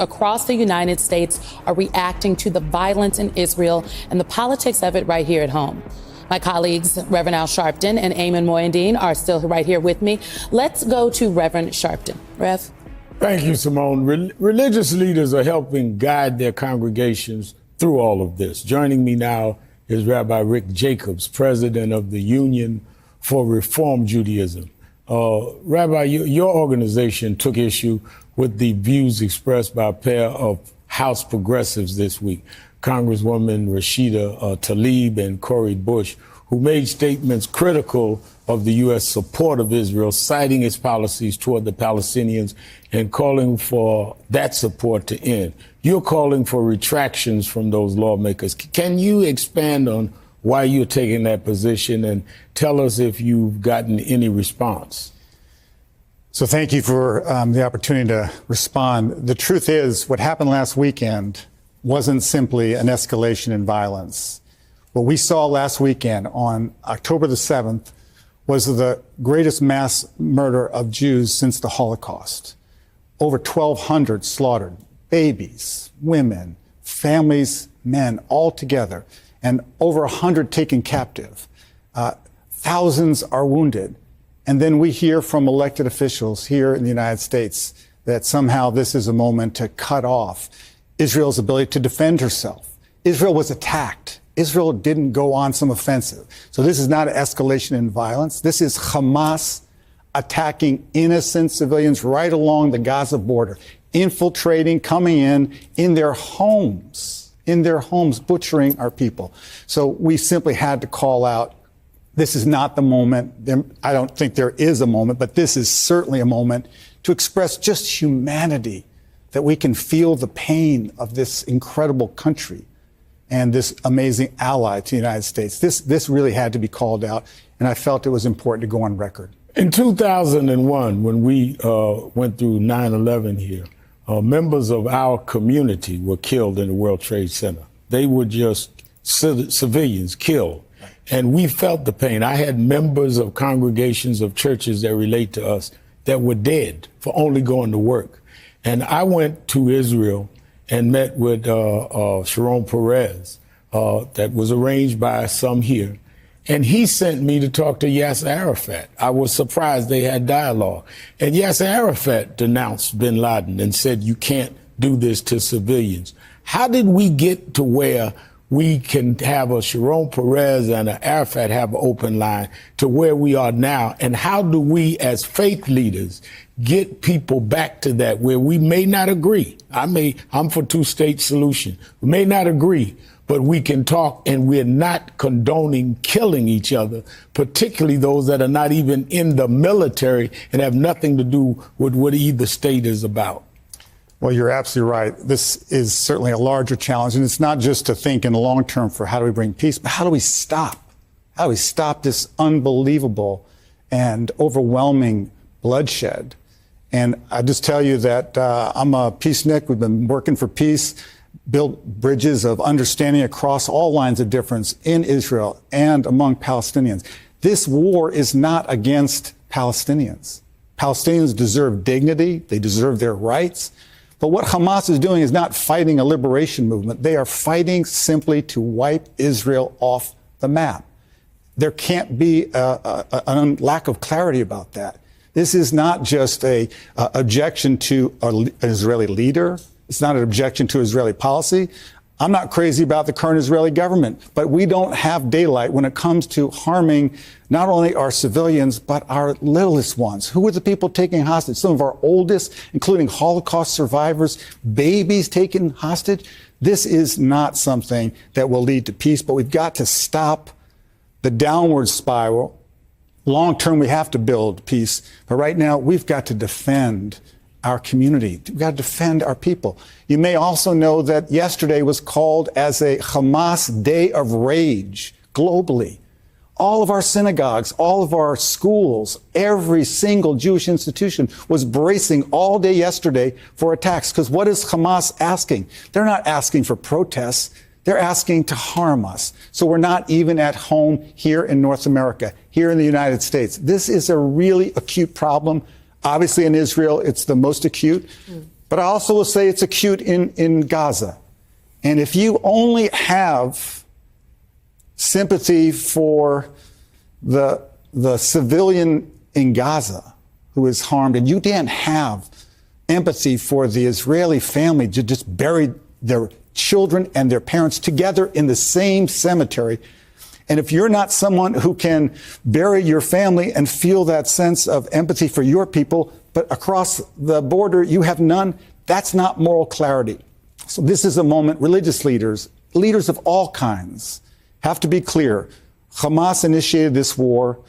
across the United States are reacting to the violence in Israel and the politics of it right here at home. My colleagues, Reverend Al Sharpton and Eamon Moyandeen, are still right here with me. Let's go to Reverend Sharpton. Rev. Thank you, Simone. Religious leaders are helping guide their congregations through all of this. Joining me now is Rabbi Rick Jacobs, president of the Union for Reform Judaism. Rabbi, your organization took issue with the views expressed by a pair of House progressives this week, Congresswoman Rashida Tlaib and Cori Bush, who made statements critical of the U.S. support of Israel, citing its policies toward the Palestinians and calling for that support to end. You're calling for retractions from those lawmakers. Can you expand on why you're taking that position and tell us if you've gotten any response? So thank you for the opportunity to respond. The truth is, what happened last weekend wasn't simply an escalation in violence. What we saw last weekend on October the 7th was the greatest mass murder of Jews since the Holocaust. Over 1,200 slaughtered, babies, women, families, men, all together, and over 100 taken captive. Thousands are wounded. And then we hear from elected officials here in the United States that somehow this is a moment to cut off Israel's ability to defend herself. Israel was attacked. Israel didn't go on some offensive. So this is not an escalation in violence. This is Hamas attacking innocent civilians right along the Gaza border, infiltrating, coming in their homes, butchering our people. So we simply had to call out, this is not the moment. I don't think there is a moment, but this is certainly a moment to express just humanity, that we can feel the pain of this incredible country and this amazing ally to the United States. This really had to be called out, and I felt it was important to go on record. In 2001, when we went through 9/11 here, members of our community were killed in the World Trade Center. They were just civilians killed, and we felt the pain. I had members of congregations of churches that relate to us that were dead for only going to work. And I went to Israel and met with Sharon Peres, that was arranged by some here. And he sent me to talk to Yasser Arafat. I was surprised they had dialogue. And Yasser Arafat denounced bin Laden and said, you can't do this to civilians. How did we get to where we can have a Sharon Peres and an Arafat have an open line to where we are now? And how do we as faith leaders get people back to that where we may not agree? I'm for two-state solution. We may not agree, but we can talk, and we're not condoning killing each other, particularly those that are not even in the military and have nothing to do with what either state is about. Well, you're absolutely right. This is certainly a larger challenge, and it's not just to think in the long term for how do we bring peace, but how do we stop? How do we stop this unbelievable and overwhelming bloodshed? And I just tell you that I'm a peacenik. We've been working for peace, built bridges of understanding across all lines of difference in Israel and among Palestinians. This war is not against Palestinians. Palestinians deserve dignity. They deserve their rights. But what Hamas is doing is not fighting a liberation movement. They are fighting simply to wipe Israel off the map. There can't be a lack of clarity about that. This is not just an objection to an Israeli leader. It's not an objection to Israeli policy. I'm not crazy about the current Israeli government, but we don't have daylight when it comes to harming not only our civilians, but our littlest ones. Who are the people taking hostage? Some of our oldest, including Holocaust survivors, babies taken hostage. This is not something that will lead to peace, but we've got to stop the downward spiral. Long term, we have to build peace. But right now, we've got to defend our community. We've got to defend our people. You may also know that yesterday was called as a Hamas Day of Rage globally. All of our synagogues, all of our schools, every single Jewish institution was bracing all day yesterday for attacks. Because what is Hamas asking? They're not asking for protests. They're asking to harm us. So we're not even at home here in North America, here in the United States. This is a really acute problem. Obviously in Israel, it's the most acute. But I also will say it's acute in Gaza. And if you only have sympathy for the civilian in Gaza who is harmed, and you didn't have empathy for the Israeli family to just bury their children and their parents together in the same cemetery, and if you're not someone who can bury your family and feel that sense of empathy for your people, but across the border you have none, that's not moral clarity. So this is a moment religious leaders of all kinds, have to be clear. Hamas initiated this war.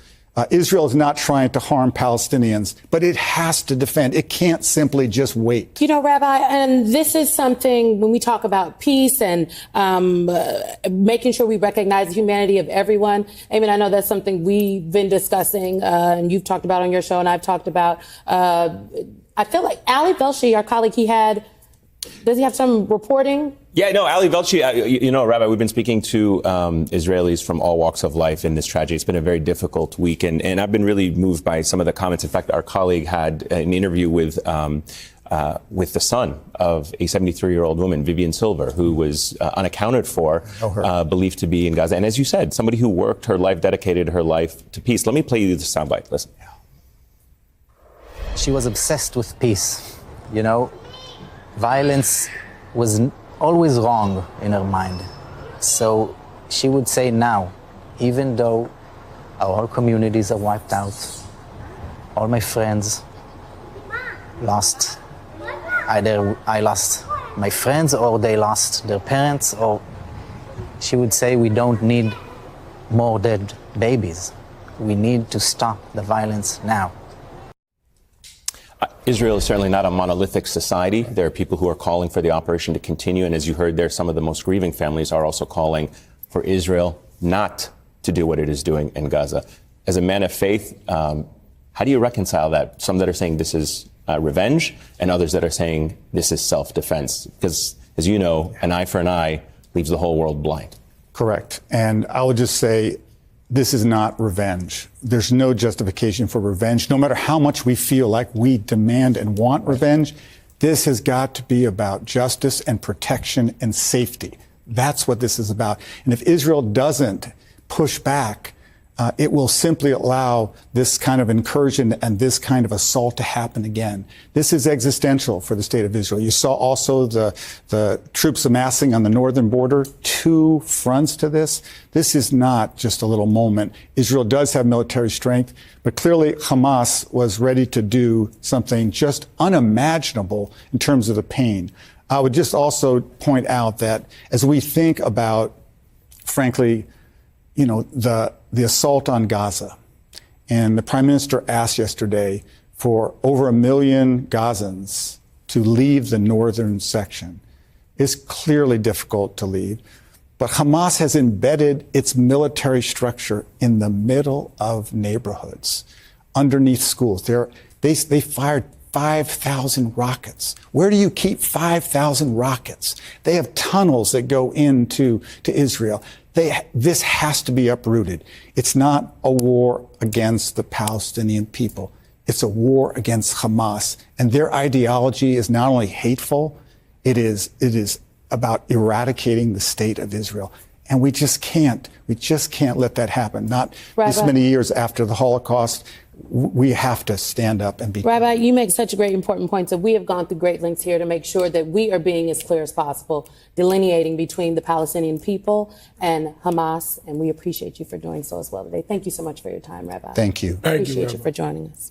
Israel is not trying to harm Palestinians, but it has to defend. It can't simply just wait. You know, Rabbi, and this is something when we talk about peace and making sure we recognize the humanity of everyone. Eamon, I know that's something we've been discussing and you've talked about on your show and I've talked about. I feel like Ali Velshi, our colleague, does he have some reporting? Yeah, no, Ali Velshi, Rabbi, we've been speaking to Israelis from all walks of life in this tragedy. It's been a very difficult week, and I've been really moved by some of the comments. In fact, our colleague had an interview with the son of a 73-year-old woman, Vivian Silver, who was unaccounted for, believed to be in Gaza. And as you said, somebody who worked her life, dedicated her life to peace. Let me play you the soundbite. Listen. She was obsessed with peace. Violence was always wrong in her mind. So she would say now, even though our whole communities are wiped out, all my friends lost, either I lost my friends or they lost their parents, or she would say we don't need more dead babies. We need to stop the violence now. Israel is certainly not a monolithic society. There are people who are calling for the operation to continue. And as you heard there, some of the most grieving families are also calling for Israel not to do what it is doing in Gaza. As a man of faith, how do you reconcile that? Some that are saying this is revenge and others that are saying this is self-defense. Because, as you know, an eye for an eye leaves the whole world blind. Correct. And I would just say, this is not revenge. There's no justification for revenge. No matter how much we feel like we demand and want revenge, this has got to be about justice and protection and safety. That's what this is about. And if Israel doesn't push back, it will simply allow this kind of incursion and this kind of assault to happen again. This is existential for the state of Israel. You saw also the troops amassing on the northern border, two fronts to this. This is not just a little moment. Israel does have military strength, but clearly Hamas was ready to do something just unimaginable in terms of the pain. I would just also point out that as we think about, frankly, the assault on Gaza, and the Prime Minister asked yesterday for over 1 million Gazans to leave the northern section. It's clearly difficult to leave, but Hamas has embedded its military structure in the middle of neighborhoods, underneath schools. They fired 5,000 rockets. Where do you keep 5,000 rockets? They have tunnels that go into Israel. This has to be uprooted. It's not a war against the Palestinian people. It's a war against Hamas. And their ideology is not only hateful, it is about eradicating the state of Israel. And we just can't let that happen. Not Rabbi, this many years after the Holocaust. We have to stand up and be. Rabbi, you make such a great important point. So we have gone through great lengths here to make sure that we are being as clear as possible, delineating between the Palestinian people and Hamas. And we appreciate you for doing so as well today. Thank you so much for your time, Rabbi. Thank you. Appreciate you for joining us.